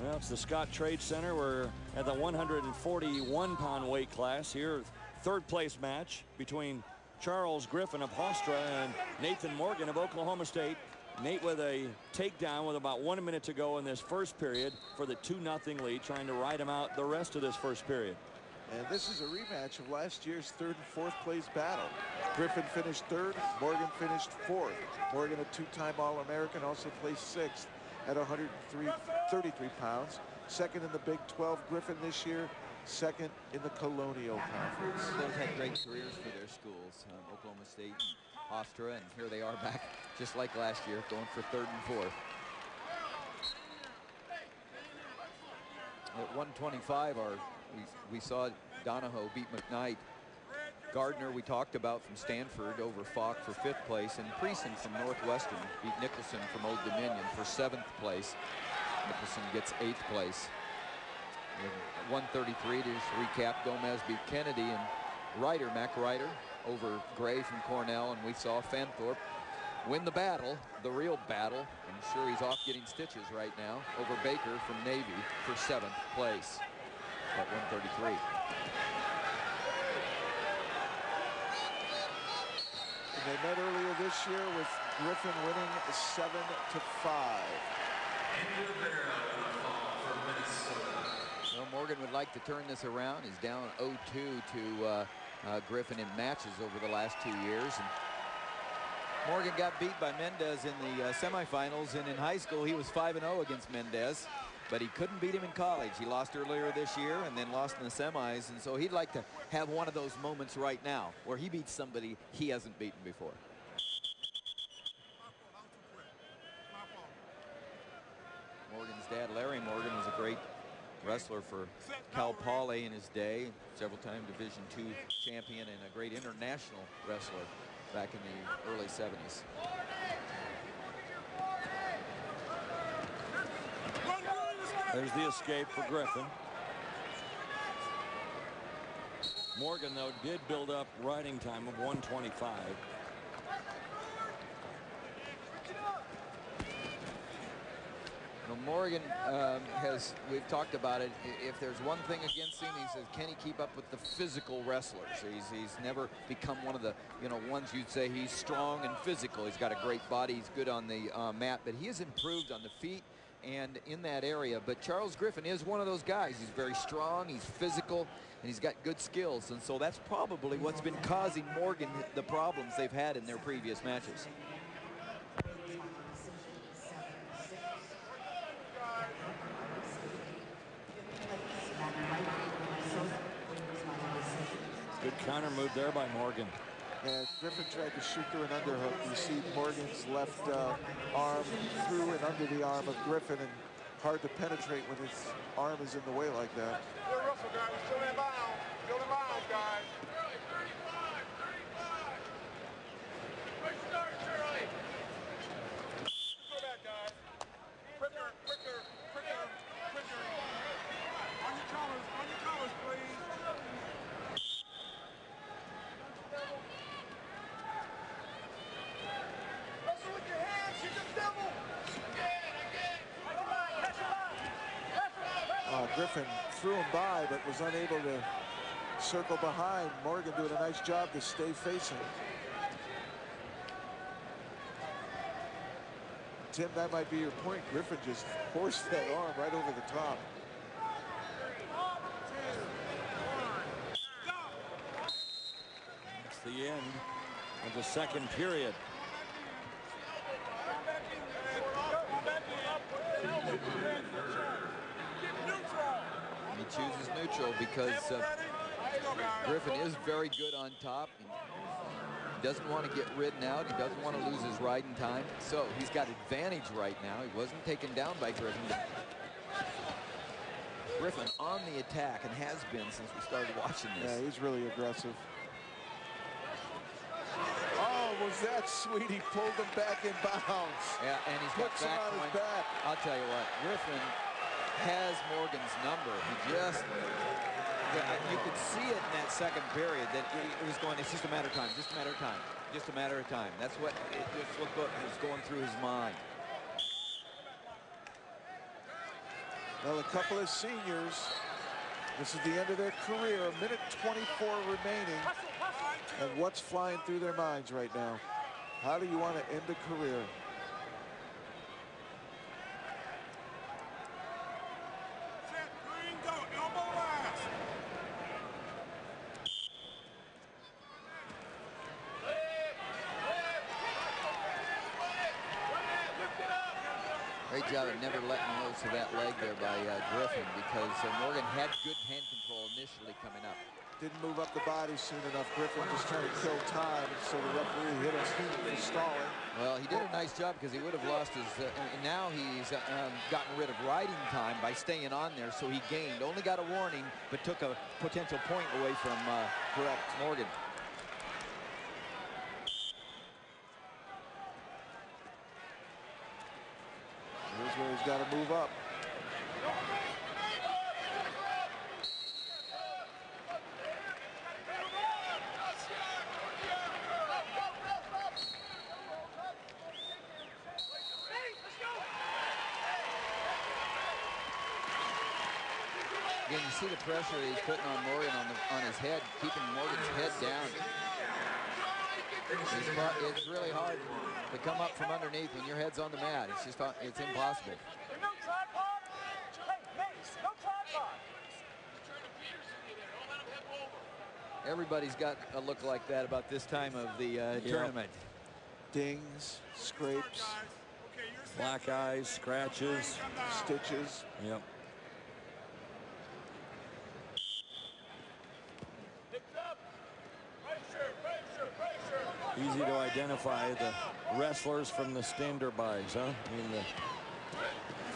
Well, it's the Scott Trade Center. We're at the 141-pound weight class here. Third place match between Charles Griffin of Hofstra and Nathan Morgan of Oklahoma State. Nate with a takedown with about 1 minute to go in this first period for the 2-0 lead, trying to ride him out the rest of this first period. And this is a rematch of last year's third and fourth place battle. Griffin finished third, Morgan finished fourth. Morgan, a two-time All-American, also placed sixth at 133 pounds. Second in the Big 12. Griffin this year, second in the Colonial Conference. Both had great careers for their schools, Oklahoma State and Hofstra, and here they are back just like last year, going for third and fourth. At 125, we saw Donahoe beat McKnight. Gardner, we talked about, from Stanford, over Falk for 5th place, and Preeson from Northwestern beat Nicholson from Old Dominion for 7th place. Nicholson gets 8th place. In 133, to just recap, Gomez beat Kennedy, and Mac Ryder over Gray from Cornell, and we saw Fanthorpe win the battle, the real battle. I'm sure he's off getting stitches right now, over Baker from Navy for 7th place at 133. And they met earlier this year with Griffin winning 7-5. Well, Morgan would like to turn this around. He's down 0-2 to Griffin in matches over the last 2 years. And Morgan got beat by Mendez in the semifinals, and in high school he was 5-0 against Mendez, but he couldn't beat him in college. He lost earlier this year and then lost in the semis, and so he'd like to have one of those moments right now where he beats somebody he hasn't beaten before. Morgan's dad, Larry Morgan, was a great wrestler for Cal Poly in his day, several-time Division II champion and a great international wrestler back in the early 70s. There's the escape for Griffin. Morgan, though, did build up riding time of 125. Well, Morgan we've talked about it, if there's one thing against him, he says, can he keep up with the physical wrestlers? He's never become one of the, ones you'd say he's strong and physical. He's got a great body, he's good on the mat, but he has improved on the feet and in that area. But Charles Griffin is one of those guys. He's very strong, he's physical, and he's got good skills, and so that's probably what's been causing Morgan the problems they've had in their previous matches. Good counter move there by Morgan. As Griffin tried to shoot through an underhook, you see Morgan's left arm through and under the arm of Griffin, and hard to penetrate when his arm is in the way like that. Good wrestle, guys. Still in bounds. Still in bounds, guys. Quick start, Charlie. Go back, guys. Quicker, quicker, quicker, quicker. On your colors, please. Wrestle with your hands. She's a devil. Griffin threw him by, but was unable to circle behind. Morgan doing a nice job to stay facing. Tim, that might be your point. Griffin just forced that arm right over the top. It's the end of the second period. He chooses neutral because Griffin is very good on top. He doesn't want to get ridden out. He doesn't want to lose his riding time. So he's got advantage right now. He wasn't taken down by Griffin. Griffin on the attack and has been since we started watching this. Yeah, he's really aggressive. Oh, was that sweet? He pulled him back in bounds. Yeah, and he's got puts him on his back. I'll tell you what, Griffin has Morgan's number. He just, you could see it in that second period that it was going, it's just a matter of time, just a matter of time, just a matter of time. That's what was going through his mind. Well, a couple of seniors. This is the end of their career. A minute 24 remaining. And what's flying through their minds right now? How do you want to end a career? Great job of never letting loose of that leg there by Griffin, because Morgan had good hand control initially coming up. Didn't move up the body soon enough. Griffin just trying to kill time, so the referee hit him for stalling. Well, he did a nice job, because he would have lost his, and now he's gotten rid of riding time by staying on there, so he gained. Only got a warning, but took a potential point away from Morgan. Here's where he's got to move up. Again, you see the pressure he's putting on Morgan on his head, keeping Morgan's head down. It's really hard to come up from underneath when your head's on the mat. It's just it's impossible. No tripod. Hey, Mace, no tripod. Everybody's got a look like that about this time of the tournament. Dings, scrapes, black eyes, scratches, stitches. Yep. Easy to identify the wrestlers from the standby-bys, huh? I mean, the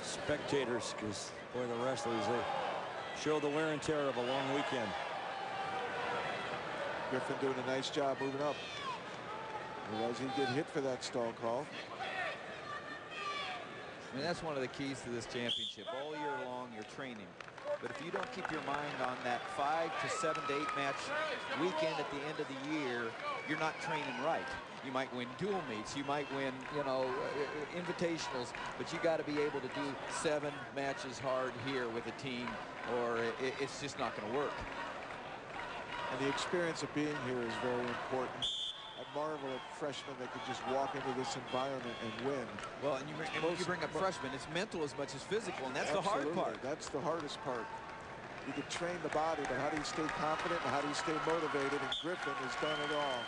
spectators, because, boy, the wrestlers, they show the wear and tear of a long weekend. Griffin doing a nice job moving up. Otherwise, he'd get hit for that stall call. I mean, that's one of the keys to this championship. All year long, you're training. But if you don't keep your mind on that 5 to 7 to 8 match weekend at the end of the year, you're not training right. You might win dual meets, you might win, you know, invitationals, but you got to be able to do 7 matches hard here with a team, or it's just not going to work. And the experience of being here is very important. I marvel at freshmen that could just walk into this environment and win. Well, and when you bring up freshmen, it's mental as much as physical, and that's Absolutely. the hard part. That's the hardest part. You can train the body, but how do you stay confident and how do you stay motivated? And Griffin has done it all.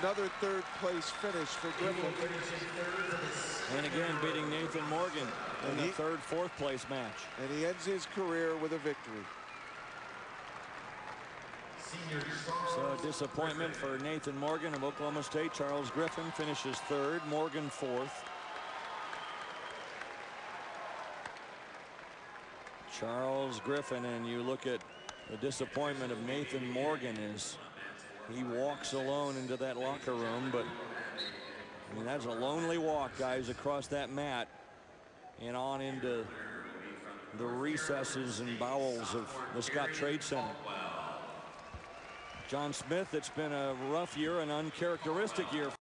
Another third-place finish for Griffin. And again, beating Nathan Morgan in the third, fourth-place match. And he ends his career with a victory. So disappointment for Nathan Morgan of Oklahoma State. Charles Griffin finishes third, Morgan fourth. Charles Griffin, and you look at the disappointment of Nathan Morgan as he walks alone into that locker room. But I mean, that's a lonely walk, guys, across that mat and on into the recesses and bowels of the Scott Trade Center. John Smith, it's been a rough year, an uncharacteristic year.